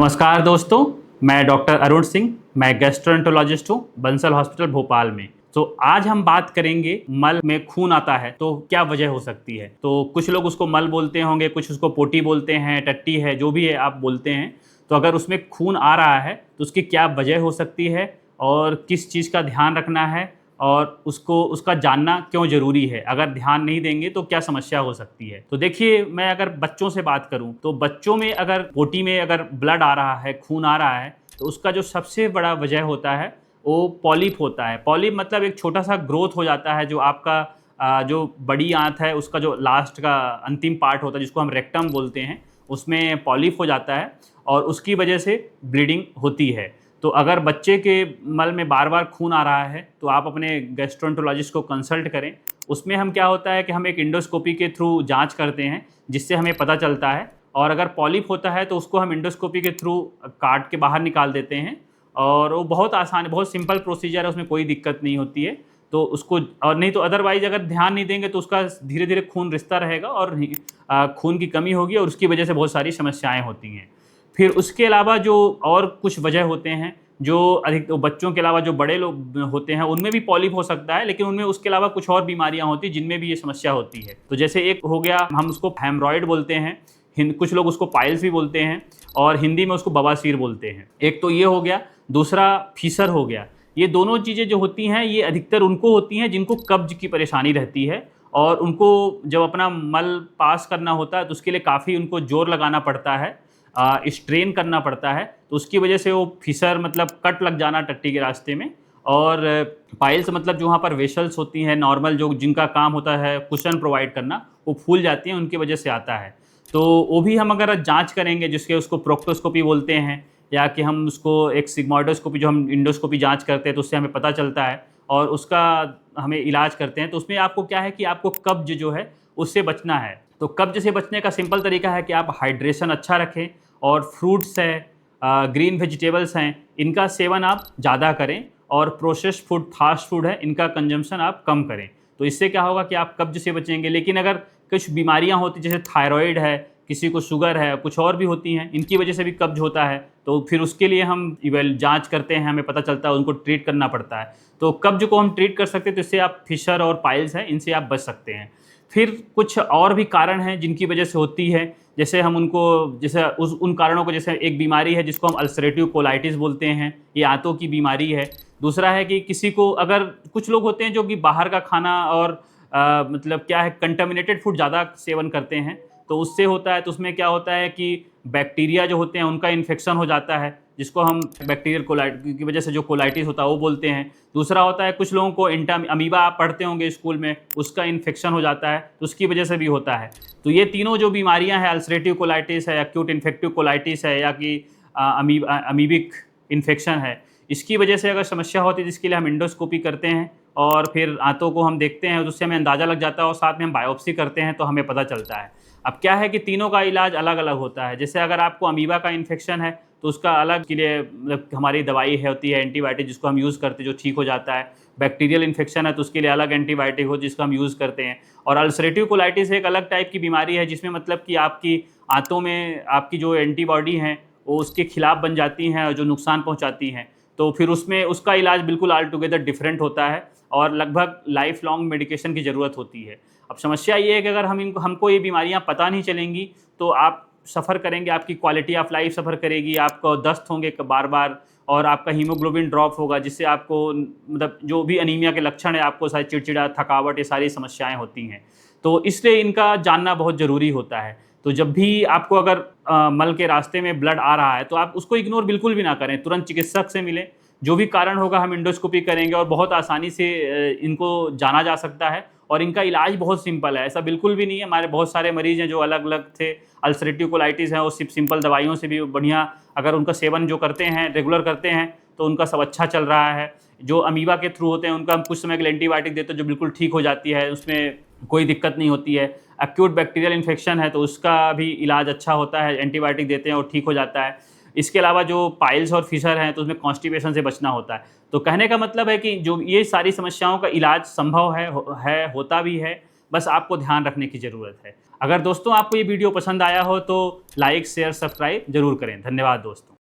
नमस्कार दोस्तों, मैं डॉक्टर अरुण सिंह। मैं गैस्ट्रोएंटरोलॉजिस्ट हूँ बंसल हॉस्पिटल भोपाल में। तो आज हम बात करेंगे मल में खून आता है तो क्या वजह हो सकती है। तो कुछ लोग उसको मल बोलते होंगे, कुछ उसको पोटी बोलते हैं, टट्टी है, जो भी है आप बोलते हैं। तो अगर उसमें खून आ रहा है तो उसकी क्या वजह हो सकती है और किस चीज़ का ध्यान रखना है और उसको उसका जानना क्यों ज़रूरी है। अगर ध्यान नहीं देंगे तो क्या समस्या हो सकती है। तो देखिए, मैं अगर बच्चों से बात करूं तो बच्चों में अगर पोटी में अगर ब्लड आ रहा है, खून आ रहा है, तो उसका जो सबसे बड़ा वजह होता है वो पॉलिप होता है। पॉलिप मतलब एक छोटा सा ग्रोथ हो जाता है जो आपका जो बड़ी आंत है उसका जो लास्ट का अंतिम पार्ट होता है जिसको हम रेक्टम बोलते हैं, उसमें पॉलिप हो जाता है और उसकी वजह से ब्लीडिंग होती है। तो अगर बच्चे के मल में बार बार खून आ रहा है तो आप अपने गैस्ट्रोएंटरोलॉजिस्ट को कंसल्ट करें। उसमें हम क्या होता है कि हम एक इंडोस्कोपी के थ्रू जांच करते हैं जिससे हमें पता चलता है, और अगर पॉलिप होता है तो उसको हम इंडोस्कोपी के थ्रू काट के बाहर निकाल देते हैं। और वो बहुत आसान, बहुत सिंपल प्रोसीजर है, उसमें कोई दिक्कत नहीं होती है। तो उसको, और नहीं तो अदरवाइज अगर ध्यान नहीं देंगे तो उसका धीरे धीरे खून रिसता रहेगा और खून की कमी होगी और उसकी वजह से बहुत सारी समस्याएं होती हैं। फिर उसके अलावा जो और कुछ वजह होते हैं, जो अधिक तो बच्चों के अलावा जो बड़े लोग होते हैं उनमें भी पॉलिप हो सकता है, लेकिन उनमें उसके अलावा कुछ और बीमारियां होती हैं जिनमें भी ये समस्या होती है। तो जैसे एक हो गया, हम उसको हेमरॉइड बोलते हैं, कुछ लोग उसको पाइल्स भी बोलते हैं और हिंदी में उसको बवासीर बोलते हैं। एक तो ये हो गया, दूसरा फीसर हो गया। ये दोनों चीज़ें जो होती हैं ये अधिकतर उनको होती हैं जिनको कब्ज की परेशानी रहती है, और उनको जब अपना मल पास करना होता है तो उसके लिए काफ़ी उनको जोर लगाना पड़ता है, स्ट्रेन करना पड़ता है। तो उसकी वजह से वो फिसर मतलब कट लग जाना टट्टी के रास्ते में। और पाइल्स मतलब जो वहाँ पर वेसल्स होती हैं नॉर्मल, जो जिनका काम होता है कुशन प्रोवाइड करना, वो फूल जाती हैं, उनकी वजह से आता है। तो वो भी हम अगर जांच करेंगे, जिसके उसको प्रोक्टोस्कोपी बोलते हैं, या कि हम उसको एक सिग्मोइडोस्कोपी जो हम इंडोस्कोपी जांच करते हैं तो उससे हमें पता चलता है और उसका हमें इलाज करते हैं। तो उसमें आपको क्या है कि आपको कब्ज जो है उससे बचना है। तो कब्ज से बचने का सिंपल तरीका है कि आप हाइड्रेशन अच्छा रखें और फ्रूट्स है, ग्रीन वेजिटेबल्स हैं, इनका सेवन आप ज़्यादा करें, और प्रोसेस्ड फूड, फास्ट फूड है, इनका कंजम्पशन आप कम करें। तो इससे क्या होगा कि आप कब्ज से बचेंगे। लेकिन अगर कुछ बीमारियां होती जैसे थायराइड है, किसी को शुगर है, कुछ और भी होती हैं, इनकी वजह से भी कब्ज होता है, तो फिर उसके लिए हम जांच करते हैं, हमें पता चलता है, उनको ट्रीट करना पड़ता है। तो कब्ज को हम ट्रीट कर सकते हैं, तो इससे आप फिशर और पाइल्स हैं, इनसे आप बच सकते हैं। फिर कुछ और भी कारण हैं जिनकी वजह से होती है, जैसे हम उनको, जैसे उन कारणों को, जैसे एक बीमारी है जिसको हम अल्सरेटिव कोलाइटिस बोलते हैं, ये आंतों की बीमारी है। दूसरा है कि किसी को, अगर कुछ लोग होते हैं जो कि बाहर का खाना और मतलब क्या है, कंटामिनेटेड फूड ज़्यादा सेवन करते हैं, तो उससे होता है। तो उसमें क्या होता है कि बैक्टीरिया जो होते हैं उनका इन्फेक्शन हो जाता है, जिसको हम बैक्टीरियल कोलाइट की वजह से जो कोलाइटिस होता है वो बोलते हैं। दूसरा होता है कुछ लोगों को अमीबा, आप पढ़ते होंगे स्कूल में, उसका इन्फेक्शन हो जाता है, तो उसकी वजह से भी होता है। तो ये तीनों जो बीमारियां हैं, अल्सरेटिव कोलाइटिस है, एक्यूट इन्फेक्टिव कोलाइटिस है, या कि अमीबिक इन्फेक्शन है, इसकी वजह से अगर समस्या होती है जिसके लिए हम इंडोस्कोपी करते हैं और फिर आंतों को हम देखते हैं, तो उससे हमें अंदाज़ा लग जाता है और साथ में हम बायोप्सी करते हैं तो हमें पता चलता है। अब क्या है कि तीनों का इलाज अलग अलग होता है। जैसे अगर आपको अमीबा का इन्फेक्शन है तो उसका अलग के लिए मतलब हमारी दवाई है, होती है एंटीबायोटिक, जिसको हम यूज़ करते हैं, जो ठीक हो जाता है। बैक्टीरियल इन्फेक्शन है तो उसके लिए अलग एंटीबायोटिक हो जिसको हम यूज़ करते हैं। और अल्सरेटिव कोलाइटिस एक अलग टाइप की बीमारी है जिसमें मतलब कि आपकी आंतों में आपकी जो एंटीबॉडी हैं वो उसके खिलाफ बन जाती हैं और जो नुकसान पहुंचाती हैं। तो फिर उसमें उसका इलाज बिल्कुल ऑल टुगेदर डिफरेंट होता है और लगभग लाइफ लॉन्ग मेडिकेशन की ज़रूरत होती है। अब समस्या ये है कि अगर हमको ये बीमारियां पता नहीं चलेंगी तो आप सफ़र करेंगे, आपकी क्वालिटी ऑफ लाइफ सफ़र करेगी, आपको दस्त होंगे बार बार, और आपका हीमोग्लोबिन ड्रॉप होगा, जिससे आपको मतलब जो भी अनीमिया के लक्षण है, आपको सारी चिड़चिड़ा, थकावट, ये सारी समस्याएं होती हैं। तो इसलिए इनका जानना बहुत ज़रूरी होता है। तो जब भी आपको अगर मल के रास्ते में ब्लड आ रहा है तो आप उसको इग्नोर बिल्कुल भी ना करें, तुरंत चिकित्सक से मिलें। जो भी कारण होगा हम इंडोस्कोपी करेंगे और बहुत आसानी से इनको जाना जा सकता है, और इनका इलाज बहुत सिंपल है। ऐसा बिल्कुल भी नहीं है, हमारे बहुत सारे मरीज़ हैं जो अलग अलग थे, अल्सरेटिव कोलाइटिस है, वो सिंपल दवाइयों से भी बढ़िया, अगर उनका सेवन जो करते हैं, रेगुलर करते हैं, तो उनका सब अच्छा चल रहा है। जो अमीबा के थ्रू होते हैं उनका हम कुछ समय के लिए एंटीबायोटिक देते हैं जो बिल्कुल ठीक हो जाती है, उसमें कोई दिक्कत नहीं होती है। एक्यूट बैक्टीरियल इन्फेक्शन है तो उसका भी इलाज अच्छा होता है, एंटीबायोटिक देते हैं और ठीक हो जाता है। इसके अलावा जो पाइल्स और फिशर हैं तो उसमें कॉन्स्टिपेशन से बचना होता है। तो कहने का मतलब है कि जो ये सारी समस्याओं का इलाज संभव है, होता भी है, बस आपको ध्यान रखने की ज़रूरत है। अगर दोस्तों आपको ये वीडियो पसंद आया हो तो लाइक, शेयर, सब्सक्राइब ज़रूर करें। धन्यवाद दोस्तों।